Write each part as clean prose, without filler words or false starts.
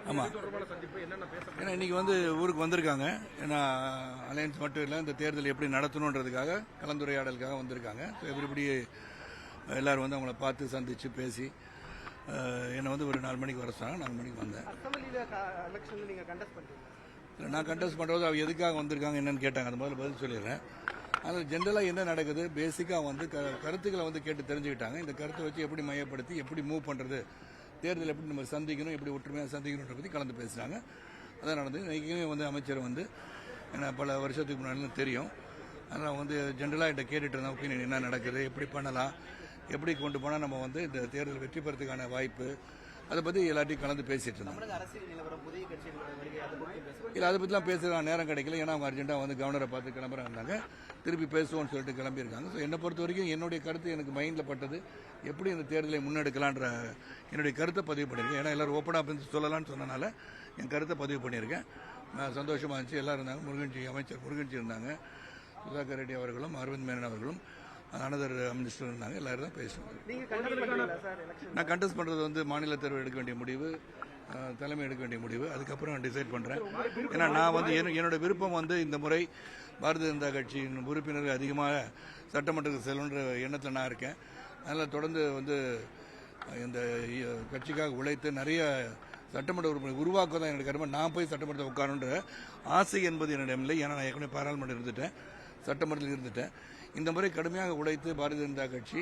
ஆமாம், ஏன்னா இன்னைக்கு வந்து ஊருக்கு வந்திருக்காங்க. ஏன்னா அலையன்ஸ் மட்டும் இல்லை, இந்த தேர்தல் எப்படி நடத்தணுன்றதுக்காக கலந்துரையாடலுக்காக வந்திருக்காங்க. ஸோ எவ்ரிபடி எல்லாரும் வந்து அவங்கள பார்த்து சந்தித்து பேசி என்னை வந்து ஒரு 4 மணிக்கு வர சொன்னாங்க. 4 மணிக்கு வந்தேன். நான் கண்டெஸ்ட் பண்ணுறது அவர் எதுக்காக வந்திருக்காங்க என்னன்னு கேட்டாங்க. அது முதல்ல பதில் சொல்லிடுறேன். அதில் ஜென்ரலாக என்ன நடக்குது, பேசிக்காக வந்து கருத்துக்களை வந்து கேட்டு தெரிஞ்சுக்கிட்டாங்க. இந்த கருத்தை வச்சு எப்படி மையப்படுத்தி எப்படி மூவ் பண்ணுறது, தேர்தல் எப்படி நம்ம சந்திக்கணும், எப்படி ஒற்றுமையாக சந்திக்கணுன்ற பற்றி கலந்து பேசுகிறாங்க. அதான் நடந்தது. இன்றைக்குமே வந்து அமைச்சர் வந்து ஏன்னா பல வருஷத்துக்கு முன்னாடி தெரியும். அதனால் வந்து ஜென்ரலாக கிட்ட கேட்டுட்டு இருந்தேன், ஒப்பீனியன் என்ன நடக்குது, எப்படி பண்ணலாம், எப்படி கொண்டு போனால் நம்ம வந்து இந்த தேர்தல் வெற்றி பெறதுக்கான வாய்ப்பு, அதை பற்றி எல்லாத்தையும் கலந்து பேசிட்டு இருந்தோம். இல்லை, அதை பற்றிலாம் பேசுகிறாங்க, நேரம் கிடைக்கல. ஏன்னா அவங்க அர்ஜென்ட்டாக வந்து கவர்னரை பார்த்து கிளம்புறாங்க. திருப்பி பேசுவோம்னு சொல்லிட்டு கிளம்பியிருக்காங்க. ஸோ என்னை பொறுத்த வரைக்கும் என்னுடைய கருத்து எனக்கு மைண்டில் பட்டது, எப்படி இந்த தேர்தலை முன்னெடுக்கலான்ற என்னுடைய கருத்தை பதிவு பண்ணியிருக்கேன். ஏன்னா எல்லோரும் ஓப்பனாக சொல்லலாம்னு சொன்னனால என் கருத்தை பதிவு பண்ணியிருக்கேன். நான் சந்தோஷமாக இருந்துச்சு. எல்லோரும் இருந்தாங்க. அமைச்சர் முருகன்ஜி இருந்தாங்க, சுதாகர் ரெட்டி அவர்களும், அரவிந்த் மேனன் அவர்களும், அனதர் மினிஸ்டர் இருந்தாங்க. எல்லாரும் தான் பேசுவாங்க. நான் கண்டெஸ்ட் பண்ணுறது வந்து மாநில தேர்வு எடுக்க வேண்டிய முடிவு, தலைமை எடுக்க வேண்டிய முடிவு. அதுக்கப்புறம் நான் டிசைட் பண்ணுறேன். ஏன்னா நான் வந்து என்னோட விருப்பம் வந்து இந்த முறை பாரதிய ஜனதா கட்சியின் உறுப்பினர்கள் அதிகமாக சட்டமன்றத்துக்கு செல்லுன்ற எண்ணத்தில் நான் இருக்கேன். அதனால் தொடர்ந்து வந்து இந்த கட்சிக்காக உழைத்து நிறைய சட்டமன்ற உறுப்பினர் உருவாக்க தான் என்னுடைய கருமை. நான் போய் சட்டமன்றத்தை உட்காரன்ற ஆசை என்பது என்னிடம் இல்லை. ஏன்னா நான் ஏற்கனவே பாராளுமன்றம் இருந்துட்டேன், சட்டமன்றத்தில் இருந்துட்டேன். இந்த முறை கடுமையாக உழைத்து பாரதிய ஜனதா கட்சி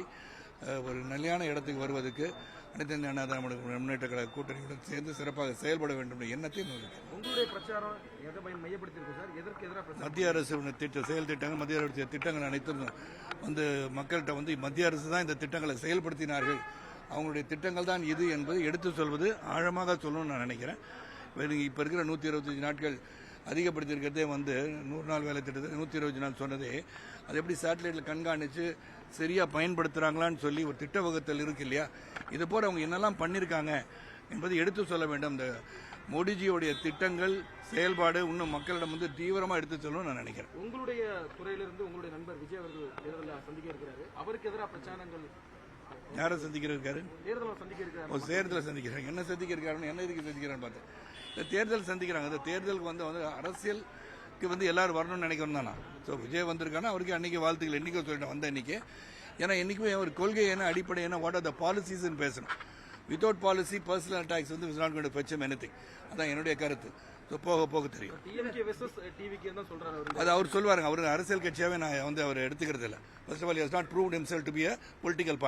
ஒரு நிலையான இடத்துக்கு வருவதற்கு அனைத்து இந்திய அண்ணா திராவிட முன்னேற்ற கழக கூட்டணியுடன் சேர்ந்து சிறப்பாக செயல்பட வேண்டும் என்ற எண்ணத்தை உங்களுடைய பிரச்சாரம் எதை மையப்படுத்தியிருக்கு சார்? எதற்கு எதிராக மத்திய அரசு செயல் திட்டங்கள், மத்திய அரசு திட்டங்கள் அனைத்தும் வந்து மக்கள்கிட்ட வந்து மத்திய அரசு தான் இந்த திட்டங்களை செயல்படுத்தினார்கள், அவங்களுடைய திட்டங்கள் தான் இது என்பதை எடுத்து சொல்வது, ஆழமாக சொல்லணும்னு நான் நினைக்கிறேன். இப்போ இருக்கிற 125 நாட்கள் அதிகப்படுத்தியிருக்கிறதே வந்து 100 நாள் வேலை திட்டத்தை 120 நாள் சொன்னதே, அது எப்படி சேட்டலைட்டில் கண்காணித்து சரியாக பயன்படுத்துகிறாங்களான்னு சொல்லி ஒரு திட்ட வகுத்தல் இருக்கு இல்லையா, இது போல் அவங்க என்னெல்லாம் பண்ணியிருக்காங்க என்பதை எடுத்து சொல்ல வேண்டும். இந்த மோடிஜியோடைய திட்டங்கள் செயல்பாடு இன்னும் மக்களிடம் வந்து தீவிரமாக எடுத்து சொல்லணும்னு நான் நினைக்கிறேன். உங்களுடைய துறையிலிருந்து உங்களுடைய நண்பர் விஜய் அவர்கள் தேர்தலில் சந்திக்க இருக்கிறாரு. அவருக்கு எதிராக பிரச்சாரங்கள் யாரை சந்திக்கிறாரு? தேர்தலில் சந்திக்கிறாங்க. என்ன சந்திக்க இருக்காருன்னு, என்ன இதுக்கு சந்திக்கிறான்னு பார்த்தேன். இந்த தேர்தல் சந்திக்கிறாங்க. இந்த தேர்தலுக்கு வந்து அரசியலுக்கு வந்து எல்லாரும் வரணும்னு நினைக்கணும் தானா. ஸோ விஜய் வந்திருக்கானா, அவருக்கு அன்றைக்கி வாழ்த்துக்கள். என்றைக்கோ சொல்லிட்டேன் வந்த இன்னைக்கு. ஏன்னா என்றைக்குமே ஒரு கொள்கை என்ன, அடிப்படை என்ன, வாட் ஆர் த பாலிசிஸ்ன்னு பேசணும். வித்தவுட் பாலிசி பர்சனல் அட்டாக்ஸ் வந்து is not going to fetch anything. அதான் என்னுடைய கருத்து. ஸோ போக போக தெரியும். அது அவர் சொல்வாருங்க. அவர் அரசியல் கட்சியாகவே நான் வந்து அவர் எடுத்துக்கிறது இல்லை. First of all, he has not proved himself to be a political party.